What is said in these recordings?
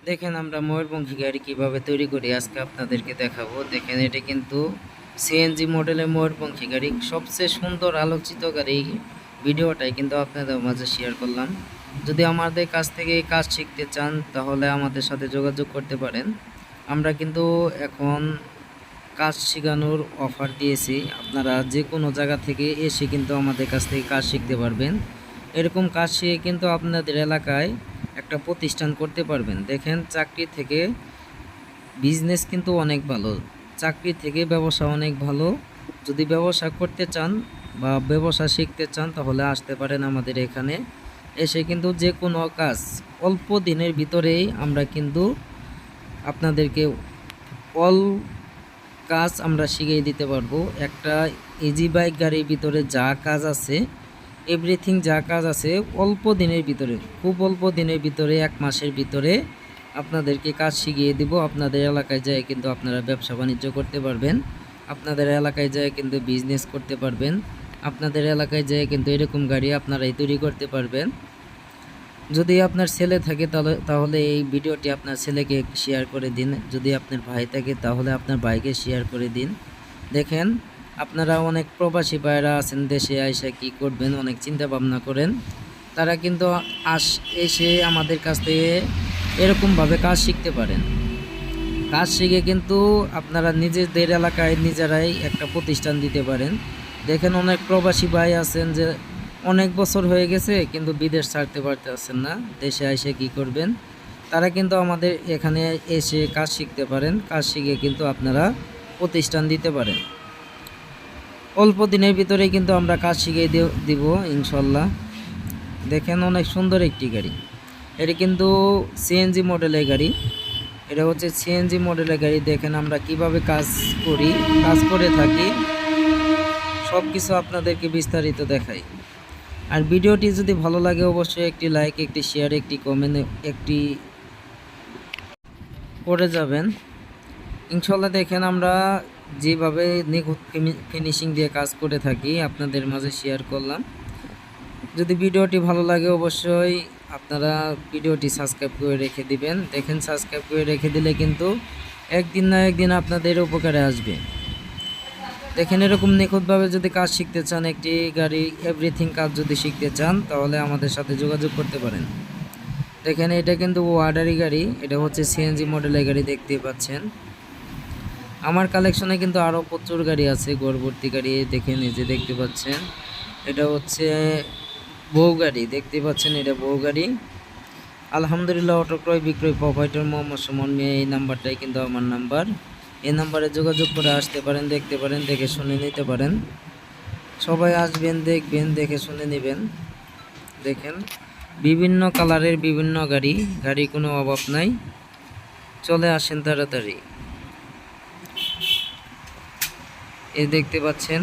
দেখেন আমরা ময়ূরপঙ্খী গাড়ি কিভাবে তৈরি করি আজকে আপনাদেরকে দেখাবো। দেখেন এটা কিন্তু সিএনজি মডেলের ময়ূরপঙ্খী গাড়ি, সবচেয়ে সুন্দর আলোচিত গাড়ি। ভিডিওটাই কিন্তু আপনাদের মাঝে শেয়ার করলাম। যদি আমাদের কাছ থেকে এই কাজ শিখতে চান তাহলে আমাদের সাথে যোগাযোগ করতে পারেন। আমরা কিন্তু এখন কাজ শেখানোর অফার দিয়েছি। আপনারা যে কোনো জায়গা থেকে এসে কিন্তু আমাদের কাছ থেকে কাজ শিখতে পারবেন। এরকম কাজ শিখে কিন্তু আপনাদের এলাকায় একটা প্রতিষ্ঠান করতে পারবেন। দেখেন চাকরি থেকে বিজনেস কিন্তু অনেক ভালো, চাকরি থেকে ব্যবসা অনেক ভালো। যদি ব্যবসা করতে চান বা ব্যবসা শিখতে চান তাহলে আসতে পারেন আমাদের এখানে। এসে কিন্তু যে কোনো কাজ অল্প দিনের ভিতরেই আমরা কিন্তু আপনাদেরকে অল কাজ আমরা শিখিয়ে দিতে পারবো। একটা ইজি বাইক গাড়ির ভিতরে যা কাজ আছে, এভরিথিং যা কাজ আছে অল্প দিনের ভিতরে, খুব অল্প দিনের ভিতরে 1 মাসের ভিতরে আপনাদেরকে কাজ শিখিয়ে দিব। আপনাদের এলাকায় যায় কিন্তু আপনারা ব্যবসা বাণিজ্য করতে পারবেন, আপনাদের এলাকায় যায় কিন্তু বিজনেস করতে পারবেন, আপনাদের এলাকায় যায় কিন্তু এরকম গাড়ি আপনারাই তৈরি করতে পারবেন। যদি আপনার ছেলে থাকে তাহলে এই ভিডিওটি আপনার ছেলেকে শেয়ার করে দিন। যদি আপনার ভাই থাকে তাহলে আপনার ভাইকে শেয়ার করে দিন। দেখেন আপনারা অনেক প্রবাসী ভাইরা আছেন, দেশে আইসা কি করবেন অনেক চিন্তা ভাবনা করেন। তারা কিন্তু এসে আমাদের কাছ থেকে এরকমভাবে কাজ শিখতে পারেন। কাজ শিখে কিন্তু আপনারা নিজেদের এলাকায় নিজেরাই একটা প্রতিষ্ঠান দিতে পারেন। দেখেন অনেক প্রবাসী ভাই আছেন যে অনেক বছর হয়ে গেছে কিন্তু বিদেশ ছাড়তে পারতেছেন না, দেশে এসে কি করবেন। তারা কিন্তু আমাদের এখানে এসে কাজ শিখতে পারেন। কাজ শিখে কিন্তু আপনারা প্রতিষ্ঠান দিতে পারেন। অল্প দিনের ভিতরে কিন্তু আমরা কাজ শিখিয়ে দিব ইনশাল্লাহ। দেখেন অনেক সুন্দর একটি গাড়ি, এটি কিন্তু সিএনজি মডেলের গাড়ি। এটা হচ্ছে সিএনজি মডেলের গাড়ি। দেখেন আমরা কিভাবে কাজ করে থাকি সব কিছু আপনাদেরকে বিস্তারিত দেখাই। আর ভিডিওটি যদি ভালো লাগে অবশ্যই একটি লাইক, একটি শেয়ার, একটি কমেন্ট একটি করে যাবেন ইনশাল্লাহ। দেখেন আমরা যেভাবে নিখুঁত ফিনিশিং দিয়ে কাজ করে থাকি আপনাদের মাঝে শেয়ার করলাম। যদি ভিডিওটি ভালো লাগে অবশ্যই আপনারা ভিডিওটি সাবস্ক্রাইব করে রেখে দিবেন। দেখেন সাবস্ক্রাইব করে রেখে দিলে কিন্তু একদিন না একদিন আপনাদের উপকারে আসবে। দেখেন এরকম নিখুঁতভাবে যদি কাজ শিখতে চান, একটি গাড়ি এভরিথিং কাজ যদি শিখতে চান তাহলে আমাদের সাথে যোগাযোগ করতে পারেন। দেখেন এটা কিন্তু ওয়ার্ডারি গাড়ি, এটা হচ্ছে সিএনজি মডেলের গাড়ি দেখতেই পাচ্ছেন। আমার কালেকশনে কিন্তু আরও প্রচুর গাড়ি আছে, গড়ভর্তি গাড়ি। দেখেন এই যে দেখতে পাচ্ছেন এটা হচ্ছে বউ গাড়ি, দেখতে পাচ্ছেন এটা বউ গাড়ি। আলহামদুলিল্লাহ অটো ক্রয় বিক্রয় প্রোভাইডার মোহাম্মদ সুমন মিয়া, এই নাম্বারটাই কিন্তু আমার নাম্বার। এই নাম্বারে যোগাযোগ করে আসতে পারেন, দেখতে পারেন, দেখে শুনে নিতে পারেন। সবাই আসবেন, দেখবেন, দেখে শুনে নেবেন। দেখেন বিভিন্ন কালারের বিভিন্ন গাড়ি কোনো অভাব নাই, চলে আসেন তাড়াতাড়ি। এই দেখতে পাচ্ছেন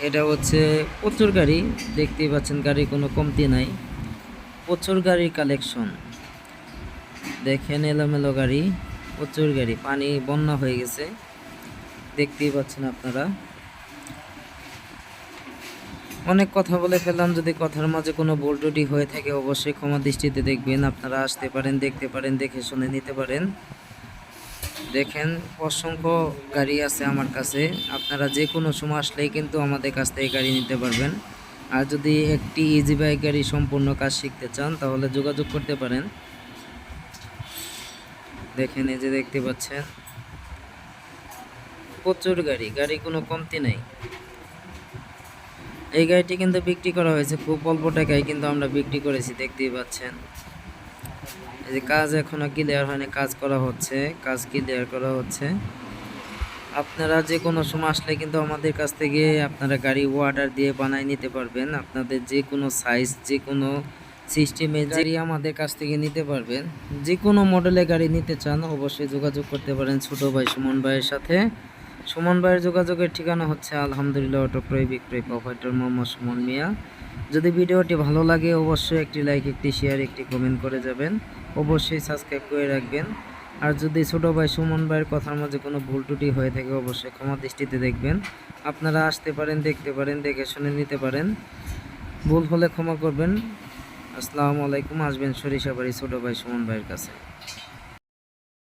এটা হচ্ছে প্রচুর গাড়ি, দেখতেই পাচ্ছেন গাড়ি কোনো কমতি নাই, প্রচুর গাড়ির কালেকশন। দেখেন এলোমেলো গাড়ি, প্রচুর গাড়ি, পানি বন্যা হয়ে গেছে দেখতেই পাচ্ছেন আপনারা। অনেক কথা বলে ফেললাম, যদি কথার মাঝে কোনো ভুল ত্রুটি হয়ে থাকে অবশ্যই ক্ষমা দৃষ্টিতে দেখবেন। আপনারা আসতে পারেন, দেখতে পারেন, দেখে শুনে নিতে পারেন। দেখেন অসংখ্য গাড়ি আছে আমার কাছে, আপনারা যে কোনো সময় আসলেই কিন্তু আমাদের কাছ থেকে গাড়ি নিতে পারবেন। আর যদি একটি ইজি বাইক গাড়ি সম্পূর্ণ কাজ শিখতে চান তাহলে যোগাযোগ করতে পারেন। দেখেন এই যে দেখতে পাচ্ছেন প্রচুর গাড়ি কোনো কমতি নেই। এই গাড়িটি কিন্তু বিক্রি করা হয়েছে খুব অল্প টাকায়, কিন্তু আমরা বিক্রি করেছি দেখতেই পাচ্ছেন। এই যে কাজ এখনো ক্লিয়ার হয়নি, কাজ করা হচ্ছে, কাজ ক্লিয়ার করা হচ্ছে। আপনারা যে কোনো সময় আসলে কিন্তু আমাদের কাছ থেকে আপনারা গাড়ি অর্ডার দিয়ে বানায় নিতে পারবেন। আপনাদের যে কোনো সাইজ, যে কোনো সিস্টেমের গাড়ি আমাদের কাছ থেকে নিতে পারবেন। যে কোনো মডেলের গাড়ি নিতে চান অবশ্যই যোগাযোগ করতে পারেন ছোট ভাই সুমন ভাইয়ের সাথে। সুমন ভাইয়ের যোগাযোগের ঠিকানা হচ্ছে আলহামদুলিল্লাহ অটো ক্রয় বিক্রয় প্রোভাইডার মোহাম্মদ সুমন মিয়া। যদি ভিডিওটি ভালো লাগে অবশ্যই একটি লাইক, একটি শেয়ার, একটি কমেন্ট করে যাবেন। অবশ্যই সাবস্ক্রাইব করে রাখবেন। আর যদি ছোটো ভাই সুমন ভাইয়ের কথার মাঝে কোনো ভুল ত্রুটি হয়ে থাকে অবশ্যই ক্ষমা দৃষ্টিতে দেখবেন। আপনারা আসতে পারেন, দেখতে পারেন, দেখে শুনে নিতে পারেন। ভুল হলে ক্ষমা করবেন। আসসালামু আলাইকুম। আসবেন সরিষাবাড়ি ছোটো ভাই সুমন ভাইয়ের কাছে।